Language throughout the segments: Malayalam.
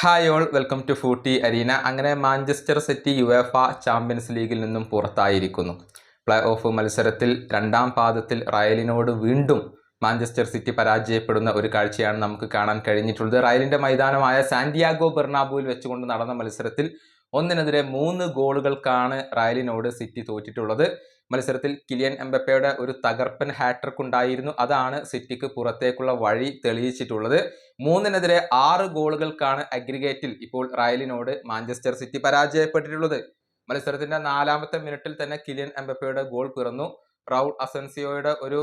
Hi all, welcome to footy arena. അങ്ങനെ മാഞ്ചസ്റ്റർ സിറ്റി യുവേഫ ചാമ്പ്യൻസ് ലീഗിൽ നിന്നും പുറത്തായിരിക്കുന്നു. പ്ലേ ഓഫ് മത്സരത്തിൽ രണ്ടാം പാദത്തിൽ റയലിനോട് വീണ്ടും മാഞ്ചസ്റ്റർ സിറ്റി പരാജയപ്പെടുന്ന ഒരു കാഴ്ചയാണ് നമുക്ക് കാണാൻ കഴിഞ്ഞിട്ടുള്ളത്. റയലിന്റെ മൈതാനമായ സാന്റിയാഗോ ബെർണാബുവിൽ വെച്ചുകൊണ്ട് നടന്ന മത്സരത്തിൽ 1-3 ഗോളുകൾക്കാണ് റയലിനോട് സിറ്റി തോറ്റിട്ടുള്ളത്. മത്സരത്തിൽ കിലിയൻ എംബപ്പയുടെ ഒരു തകർപ്പൻ ഹാട്രിക് ഉണ്ടായിരുന്നു. അതാണ് സിറ്റിക്ക് പുറത്തേക്കുള്ള വഴി തെളിയിച്ചിട്ടുള്ളത്. 3-6 ഗോളുകൾക്കാണ് അഗ്രിഗേറ്റിൽ ഇപ്പോൾ റയലിനോട് മാഞ്ചസ്റ്റർ സിറ്റി പരാജയപ്പെട്ടിട്ടുള്ളത്. മത്സരത്തിന്റെ 4ാമത്തെ മിനിറ്റിൽ തന്നെ കിലിയൻ എംബപ്പയുടെ ഗോൾ പിറന്നു. റൗൾ അസൻസിയോയുടെ ഒരു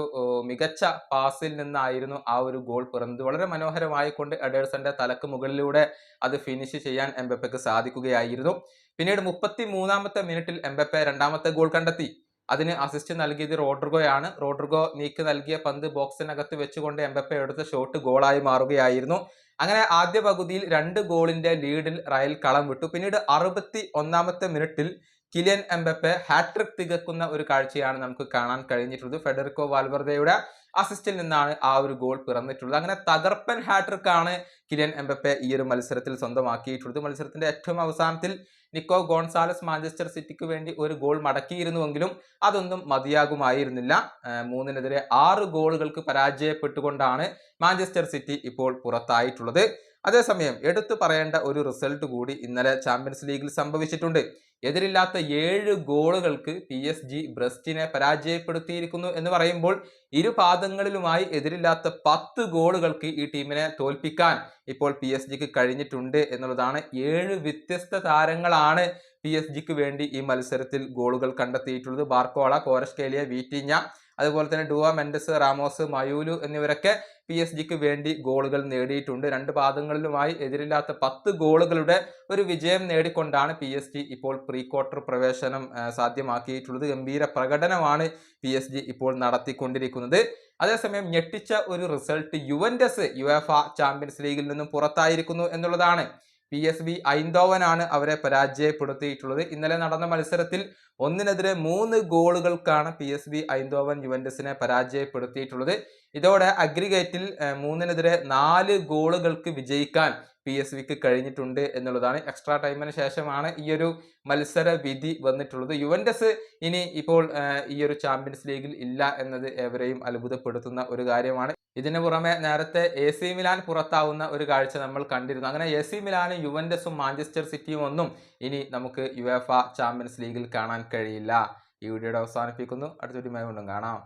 മികച്ച പാസിൽ നിന്നായിരുന്നു ആ ഒരു ഗോൾ പിറന്നത്. വളരെ മനോഹരമായി കൊണ്ട് എഡേഴ്സന്റെ തലക്ക് മുകളിലൂടെ അത് ഫിനിഷ് ചെയ്യാൻ എംബപ്പയ്ക്ക് സാധിക്കുകയായിരുന്നു. പിന്നീട് 33ാമത്തെ മിനിറ്റിൽ എംബപ്പെ രണ്ടാമത്തെ ഗോൾ കണ്ടെത്തി. അതിന് അസിസ്റ്റ് നൽകിയത് റോഡ്രിഗോയാണ്. റോഡ്രിഗോ നീക്കി നൽകിയ പന്ത് ബോക്സിനകത്ത് വെച്ചുകൊണ്ട് എംബപ്പെ എടുത്ത ഷോട്ട് ഗോളായി മാറുകയായിരുന്നു. അങ്ങനെ ആദ്യ പകുതിയിൽ 2 ഗോളിന്റെ ലീഡിൽ റയൽ കളം വിട്ടു. പിന്നീട് 61ാമത്തെ മിനിറ്റിൽ കിലിയൻ എംബപ്പെ ഹാട്രിക് തികക്കുന്ന ഒരു കാഴ്ചയാണ് നമുക്ക് കാണാൻ കഴിഞ്ഞിട്ടുള്ളത്. ഫെഡറിക്കോ വാൽവർദയുടെ അസിസ്റ്റിൽ നിന്നാണ് ആ ഒരു ഗോൾ പിറന്നിട്ടുള്ളത്. അങ്ങനെ തകർപ്പൻ ഹാട്രിക് ആണ് കിലിയൻ എംബപ്പെ ഈ ഒരു മത്സരത്തിൽ സ്വന്തമാക്കിയിട്ടുള്ളത്. മത്സരത്തിന്റെ ഏറ്റവും അവസാനത്തിൽ നിക്കോ ഗോൺസാലസ് മാഞ്ചസ്റ്റർ സിറ്റിക്ക് വേണ്ടി ഒരു ഗോൾ മടക്കിയിരുന്നുവെങ്കിലും അതൊന്നും മതിയാകുമായിരുന്നില്ല. 3-6 ഗോളുകൾക്ക് പരാജയപ്പെട്ടുകൊണ്ടാണ് മാഞ്ചസ്റ്റർ സിറ്റി ഇപ്പോൾ പുറത്തായിട്ടുള്ളത്. അതേസമയം എടുത്തു പറയേണ്ട ഒരു റിസൾട്ട് കൂടി ഇന്നലെ ചാമ്പ്യൻസ് ലീഗിൽ സംഭവിച്ചിട്ടുണ്ട്. എതിരില്ലാത്ത 7 ഗോളുകൾക്ക് PSG ബ്രസ്റ്റിനെ പരാജയപ്പെടുത്തിയിരിക്കുന്നു എന്ന് പറയുമ്പോൾ ഇരു പാദങ്ങളിലുമായി എതിരില്ലാത്ത 10 ഗോളുകൾക്ക് ഈ ടീമിനെ തോൽപ്പിക്കാൻ ഇപ്പോൾ PSG കഴിഞ്ഞിട്ടുണ്ട് എന്നുള്ളതാണ്. 7 വ്യത്യസ്ത താരങ്ങളാണ് PSG വേണ്ടി ഈ മത്സരത്തിൽ ഗോളുകൾ കണ്ടെത്തിയിട്ടുള്ളത്. ബാർക്കോള, ക്വാറസ്കേലിയ, വീറ്റിഞ്ഞ, അതുപോലെ തന്നെ ഡുവ മെൻഡസ്, റാമോസ്, മയൂലു എന്നിവരൊക്കെ PSG വേണ്ടി ഗോളുകൾ നേടിയിട്ടുണ്ട്. 2 പാദങ്ങളിലുമായി എതിരില്ലാത്ത 10 ഗോളുകളുടെ ഒരു വിജയം നേടിക്കൊണ്ടാണ് PSG ഇപ്പോൾ പ്രീ ക്വാർട്ടർ പ്രവേശനം സാധ്യമാക്കിയിട്ടുള്ളത്. ഗംഭീര പ്രകടനമാണ് PSG ഇപ്പോൾ നടത്തിക്കൊണ്ടിരിക്കുന്നത്. അതേസമയം ഞെട്ടിച്ച ഒരു റിസൾട്ട് യുവന്റസ് യുവേഫ ചാമ്പ്യൻസ് ലീഗിൽ നിന്നും പുറത്തായിരിക്കുന്നു എന്നുള്ളതാണ്. PSV ഐന്തോവനാണ് അവരെ പരാജയപ്പെടുത്തിയിട്ടുള്ളത്. ഇന്നലെ നടന്ന മത്സരത്തിൽ 1-3 ഗോളുകൾക്കാണ് PSV ഐന്തോവൻ യുവന്റസിനെ പരാജയപ്പെടുത്തിയിട്ടുള്ളത്. ഇതോടെ അഗ്രിഗേറ്റിൽ 3-4 ഗോളുകൾക്ക് വിജയിക്കാൻ PSVക്ക് കഴിഞ്ഞിട്ടുണ്ട് എന്നുള്ളതാണ്. എക്സ്ട്രാ ടൈമിന് ശേഷമാണ് ഈ ഒരു മത്സര വിധി വന്നിട്ടുള്ളത്. യുവന്റസ് ഇനി ഇപ്പോൾ ഈ ഒരു ചാമ്പ്യൻസ് ലീഗിൽ ഇല്ല എന്നത് ഏവരെയും അത്ഭുതപ്പെടുത്തുന്ന ഒരു കാര്യമാണ്. ഇതിനു പുറമെ നേരത്തെ AC മിലാൻ പുറത്താവുന്ന ഒരു കാഴ്ച നമ്മൾ കണ്ടിരുന്നു. അങ്ങനെ AC മിലാനും യുവന്റസും മാഞ്ചസ്റ്റർ സിറ്റിയും ഒന്നും ഇനി നമുക്ക് യുവേഫ ചാമ്പ്യൻസ് ലീഗിൽ കാണാൻ കഴിയില്ല. ഈ വീഡിയോയുടെ അവസാനിപ്പിക്കുന്നു. അടുത്ത വീഡിയോയുമായി വീണ്ടും കാണാം.